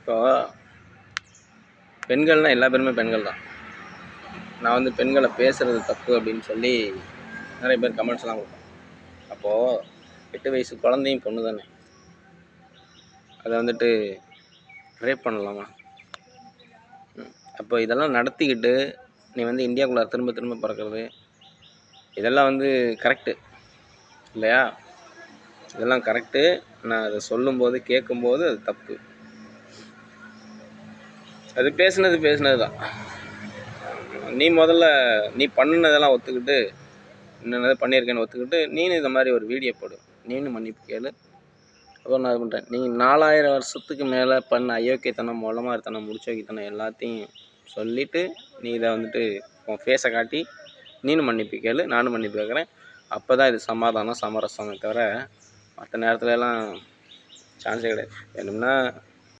இப்போ பெண்கள்னால் எல்லா பேருமே பெண்கள் தான். நான் வந்து பெண்களை பேசுகிறது தப்பு அப்படின்னு சொல்லி நிறைய பேர் கமெண்ட்ஸ்லாம் கொடுப்பேன். அப்போது 8 வயசு குழந்தையும் பொண்ணு தானே, அதை வந்துட்டு ரேப் பண்ணலாமா? அப்போ இதெல்லாம் நடத்திக்கிட்டு நீ வந்து இந்தியாவுக்குள்ளே திரும்ப திரும்ப பிறக்கிறது இதெல்லாம் வந்து கரெக்டு இல்லையா? இதெல்லாம் கரெக்டு. நான் அதை சொல்லும்போது கேட்கும்போது அது தப்பு. அது பேசுனது தான். நீ முதல்ல நீ பண்ணினதெல்லாம் ஒத்துக்கிட்டு, என்னென்னது பண்ணியிருக்கேன்னு ஒத்துக்கிட்டு நீனு இந்த மாதிரி ஒரு வீடியோ போடு, நீனு மன்னிப்பு கேளு. அப்புறம் நான் இது பண்ணுறேன். நீ 4000 வருஷத்துக்கு மேலே பண்ண அயோக்கியத்தனம், மொளமாரித்தனம், முடிச்சோக்கித்தனம் எல்லாத்தையும் சொல்லிவிட்டு நீ இதை வந்துட்டு உன் ஃபேஸை காட்டி நீனும் மன்னிப்பு கேளு, நானும் மன்னிப்பு கேட்குறேன். அப்போ தான் இது சமாதானம், சமரசமே தவிர மற்ற நேரத்துலலாம் சான்ஸே கிடையாது. வேணும்னா